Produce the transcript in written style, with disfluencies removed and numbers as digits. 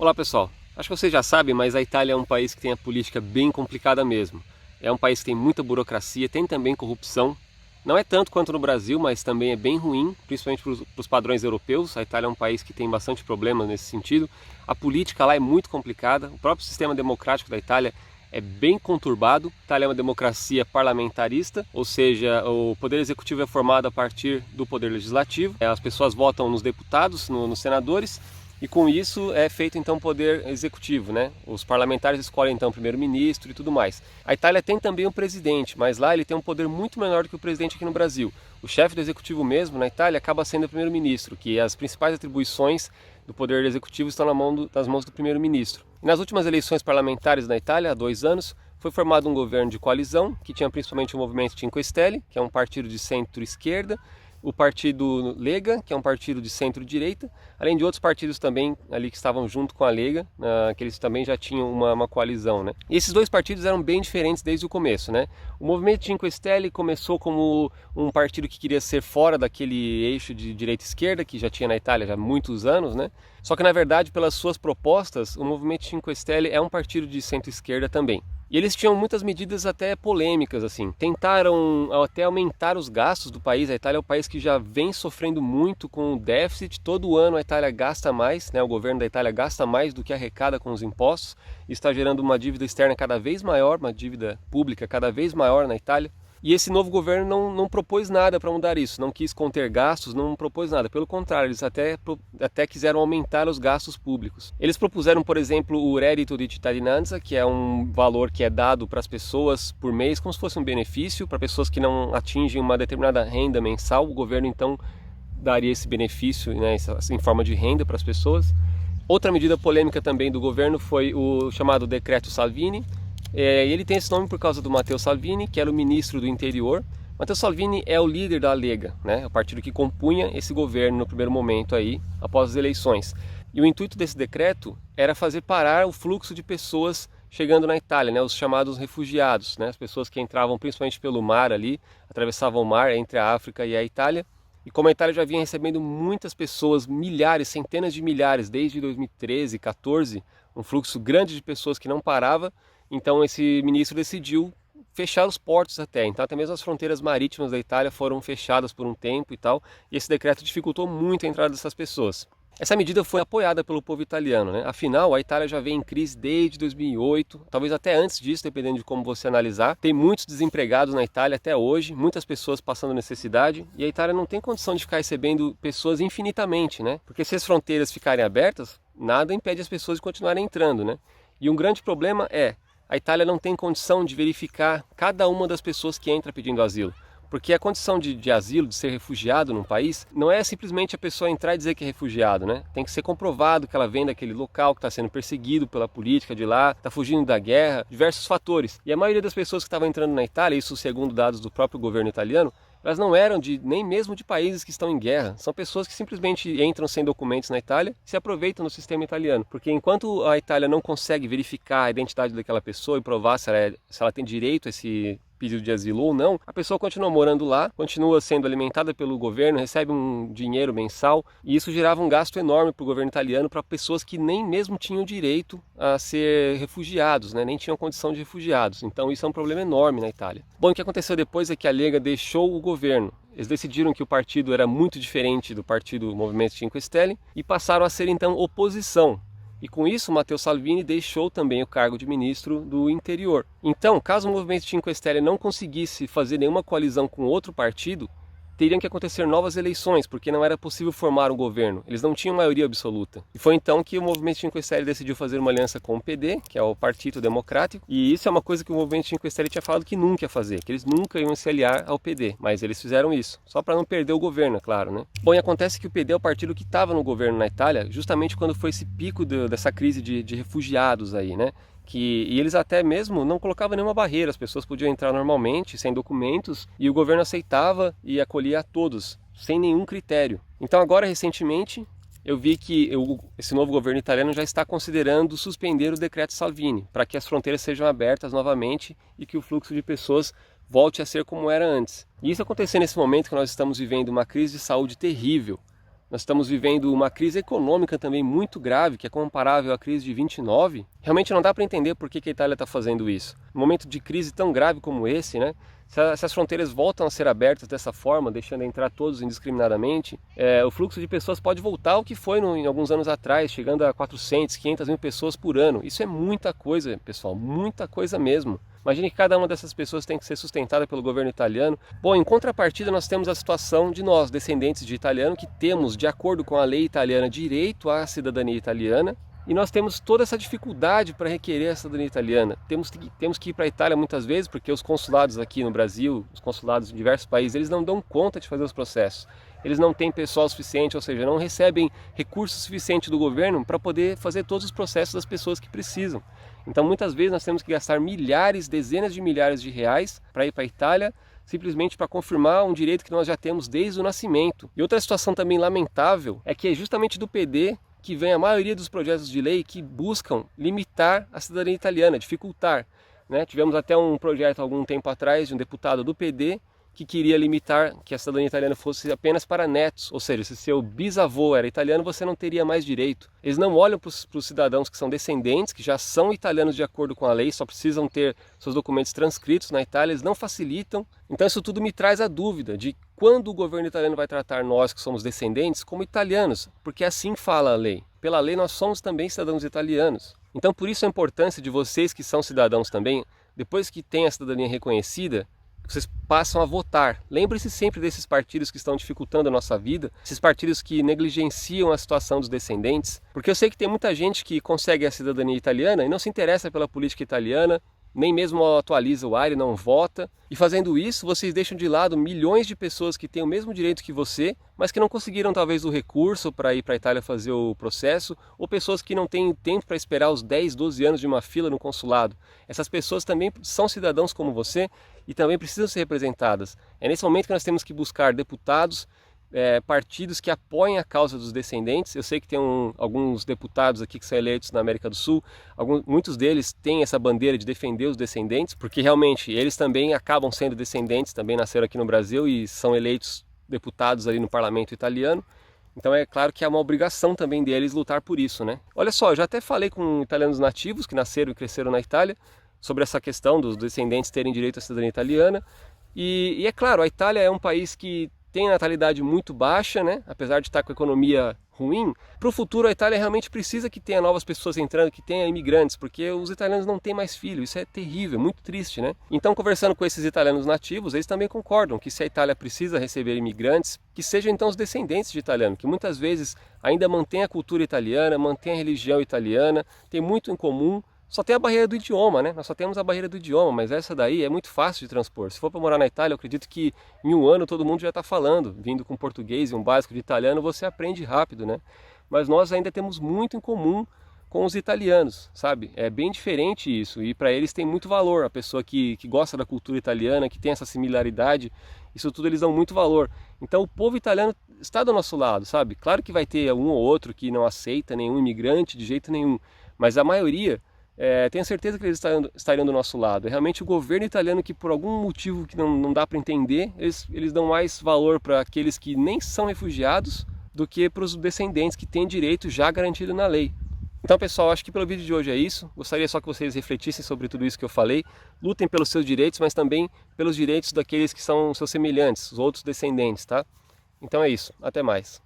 Olá pessoal, acho que vocês já sabem, mas a Itália é um país que tem a política bem complicada mesmo. É um país que tem muita burocracia, tem também corrupção. Não é tanto quanto no Brasil, mas também é bem ruim, principalmente para os padrões europeus. A Itália é um país que tem bastante problemas nesse sentido. A política lá é muito complicada, o próprio sistema democrático da Itália é bem conturbado. A Itália é uma democracia parlamentarista, ou seja, o poder executivo é formado a partir do poder legislativo. As pessoas votam nos deputados, nos senadores, e com isso é feito então o poder executivo, né? Os parlamentares escolhem então o primeiro-ministro e tudo mais. A Itália tem também o presidente, mas lá ele tem um poder muito menor do que o presidente aqui no Brasil. O chefe do executivo mesmo na Itália acaba sendo o primeiro-ministro, que as principais atribuições do poder executivo estão nas mãos do primeiro-ministro. E nas últimas eleições parlamentares na Itália, há 2 anos, foi formado um governo de coalizão, que tinha principalmente o movimento Cinque Stelle, que é um partido de centro-esquerda, o partido Lega, que é um partido de centro-direita, além de outros partidos também ali que estavam junto com a Lega, que eles também já tinham uma coalizão, né? E esses dois partidos eram bem diferentes desde o começo, né? O movimento Cinque Stelle começou como um partido que queria ser fora daquele eixo de direita-esquerda que já tinha na Itália já há muitos anos, né? Só que na verdade, pelas suas propostas, o movimento Cinque Stelle é um partido de centro-esquerda também. E eles tinham muitas medidas até polêmicas, assim. Tentaram até aumentar os gastos do país. A Itália é um país que já vem sofrendo muito com o déficit. Todo ano a Itália gasta mais, né? O governo da Itália gasta mais do que arrecada com os impostos. Isso está gerando uma dívida externa cada vez maior, uma dívida pública cada vez maior na Itália. E esse novo governo não propôs nada para mudar isso, não quis conter gastos, não propôs nada. Pelo contrário, eles até quiseram aumentar os gastos públicos. Eles propuseram, por exemplo, o reddito di cittadinanza, que é um valor que é dado para as pessoas por mês, como se fosse um benefício, para pessoas que não atingem uma determinada renda mensal. O governo, então, daria esse benefício, né, em forma de renda para as pessoas. Outra medida polêmica também do governo foi o chamado Decreto Salvini. Ele tem esse nome por causa do Matteo Salvini, que era o ministro do interior. Matteo Salvini é o líder da Lega, né? O partido que compunha esse governo no primeiro momento aí, após as eleições. E o intuito desse decreto era fazer parar o fluxo de pessoas chegando na Itália, né? Os chamados refugiados, né? As pessoas que entravam principalmente pelo mar ali, atravessavam o mar entre a África e a Itália. E como a Itália já vinha recebendo muitas pessoas, milhares, centenas de milhares, desde 2013, 2014, um fluxo grande de pessoas que não parava, então esse ministro decidiu fechar os portos até. Então até mesmo as fronteiras marítimas da Itália foram fechadas por um tempo e tal, e esse decreto dificultou muito a entrada dessas pessoas. Essa medida foi apoiada pelo povo italiano, né? Afinal, a Itália já vem em crise desde 2008, talvez até antes disso, dependendo de como você analisar. Tem muitos desempregados na Itália até hoje, muitas pessoas passando necessidade, e a Itália não tem condição de ficar recebendo pessoas infinitamente, né? Porque se as fronteiras ficarem abertas, nada impede as pessoas de continuarem entrando, né? E um grande problema é a Itália não tem condição de verificar cada uma das pessoas que entra pedindo asilo. Porque a condição de asilo, de ser refugiado num país, não é simplesmente a pessoa entrar e dizer que é refugiado, né? Tem que ser comprovado que ela vem daquele local, que está sendo perseguido pela política de lá, está fugindo da guerra, diversos fatores. E a maioria das pessoas que estavam entrando na Itália, isso segundo dados do próprio governo italiano, elas não eram nem mesmo de países que estão em guerra. São pessoas que simplesmente entram sem documentos na Itália e se aproveitam do sistema italiano. Porque enquanto a Itália não consegue verificar a identidade daquela pessoa e provar se ela tem direito a esse pedido de asilo ou não, a pessoa continua morando lá, continua sendo alimentada pelo governo, recebe um dinheiro mensal, e isso gerava um gasto enorme para o governo italiano, para pessoas que nem mesmo tinham direito a ser refugiados, né? Nem tinham condição de refugiados. Então isso é um problema enorme na Itália. Bom, o que aconteceu depois é que a Lega deixou o governo. Eles decidiram que o partido era muito diferente do partido Movimento Cinque Stelle e passaram a ser então oposição. E com isso, Matteo Salvini deixou também o cargo de ministro do interior. Então, caso o movimento Cinque Stelle não conseguisse fazer nenhuma coalizão com outro partido, teriam que acontecer novas eleições, porque não era possível formar um governo. Eles não tinham maioria absoluta. E foi então que o movimento Cinque Stelle decidiu fazer uma aliança com o PD, que é o Partido Democrático, e isso é uma coisa que o movimento Cinque Stelle tinha falado que nunca ia fazer, que eles nunca iam se aliar ao PD, mas eles fizeram isso, só para não perder o governo, é claro, né? Bom, e acontece que o PD é o partido que estava no governo na Itália, justamente quando foi esse pico dessa crise de refugiados aí, né? E eles até mesmo não colocavam nenhuma barreira, as pessoas podiam entrar normalmente, sem documentos, e o governo aceitava e acolhia a todos, sem nenhum critério. Então agora, recentemente, eu vi que esse novo governo italiano já está considerando suspender o decreto Salvini, para que as fronteiras sejam abertas novamente e que o fluxo de pessoas volte a ser como era antes. E isso acontecendo nesse momento que nós estamos vivendo uma crise de saúde terrível. nós estamos vivendo uma crise econômica também muito grave, que é comparável à crise de 29, realmente não dá para entender por que a Itália está fazendo isso. Num momento de crise tão grave como esse, né? Se as fronteiras voltam a ser abertas dessa forma, deixando entrar todos indiscriminadamente, o fluxo de pessoas pode voltar ao que foi em alguns anos atrás, chegando a 400, 500 mil pessoas por ano. Isso é muita coisa, pessoal, muita coisa mesmo. Imagine que cada uma dessas pessoas tem que ser sustentada pelo governo italiano. Bom, em contrapartida nós temos a situação de nós, descendentes de italiano, que temos, de acordo com a lei italiana, direito à cidadania italiana. E nós temos toda essa dificuldade para requerer a cidadania italiana. Temos que ir para a Itália muitas vezes, porque os consulados aqui no Brasil, os consulados em diversos países, eles não dão conta de fazer os processos. Eles não têm pessoal suficiente, ou seja, não recebem recursos suficientes do governo para poder fazer todos os processos das pessoas que precisam. Então muitas vezes nós temos que gastar milhares, dezenas de milhares de reais para ir para a Itália, simplesmente para confirmar um direito que nós já temos desde o nascimento. E outra situação também lamentável é que é justamente do PD que vem a maioria dos projetos de lei que buscam limitar a cidadania italiana, dificultar, né? Tivemos até um projeto há algum tempo atrás de um deputado do PD que queria limitar que a cidadania italiana fosse apenas para netos, ou seja, se seu bisavô era italiano, você não teria mais direito. Eles não olham para os cidadãos que são descendentes, que já são italianos de acordo com a lei, só precisam ter seus documentos transcritos na Itália, eles não facilitam. Então isso tudo me traz a dúvida de quando o governo italiano vai tratar nós que somos descendentes como italianos, porque assim fala a lei. Pela lei nós somos também cidadãos italianos. Então por isso a importância de vocês que são cidadãos também, depois que tem a cidadania reconhecida, vocês passam a votar. Lembre-se sempre desses partidos que estão dificultando a nossa vida, esses partidos que negligenciam a situação dos descendentes, porque eu sei que tem muita gente que consegue a cidadania italiana e não se interessa pela política italiana, nem mesmo atualiza o ARI, não vota. E fazendo isso, vocês deixam de lado milhões de pessoas que têm o mesmo direito que você, mas que não conseguiram talvez o recurso para ir para a Itália fazer o processo, ou pessoas que não têm tempo para esperar os 10, 12 anos de uma fila no consulado. Essas pessoas também são cidadãos como você e também precisam ser representadas. É nesse momento que nós temos que buscar deputados, partidos que apoiem a causa dos descendentes. Eu sei que tem alguns deputados aqui que são eleitos na América do Sul, muitos deles têm essa bandeira de defender os descendentes, porque realmente eles também acabam sendo descendentes, também nasceram aqui no Brasil e são eleitos deputados ali no parlamento italiano. Então é claro que é uma obrigação também deles lutar por isso, né? Olha só, eu já até falei com italianos nativos que nasceram e cresceram na Itália sobre essa questão dos descendentes terem direito à cidadania italiana. E é claro, a Itália é um país que tem natalidade muito baixa, né? Apesar de estar com a economia ruim. Para o futuro a Itália realmente precisa que tenha novas pessoas entrando, que tenha imigrantes, porque os italianos não têm mais filhos. Isso é terrível, muito triste, né? Então, conversando com esses italianos nativos, eles também concordam que se a Itália precisa receber imigrantes, que sejam então os descendentes de italiano, que muitas vezes ainda mantém a cultura italiana, mantém a religião italiana, tem muito em comum. Só tem a barreira do idioma, né? Nós só temos a barreira do idioma, mas essa daí é muito fácil de transpor. Se for para morar na Itália, eu acredito que em um ano todo mundo já está falando. Vindo com português e um básico de italiano, você aprende rápido, né? Mas nós ainda temos muito em comum com os italianos, sabe? É bem diferente isso, e para eles tem muito valor. A pessoa que gosta da cultura italiana, que tem essa similaridade, isso tudo eles dão muito valor. Então o povo italiano está do nosso lado, sabe? Claro que vai ter um ou outro que não aceita nenhum imigrante de jeito nenhum, mas a maioria... tenho certeza que eles estariam do nosso lado. É realmente o governo italiano que, por algum motivo que não dá para entender, eles dão mais valor para aqueles que nem são refugiados do que para os descendentes que têm direito já garantido na lei. Então, pessoal, acho que pelo vídeo de hoje é isso. Gostaria só que vocês refletissem sobre tudo isso que eu falei. Lutem pelos seus direitos, mas também pelos direitos daqueles que são seus semelhantes, os outros descendentes, tá? Então é isso. Até mais.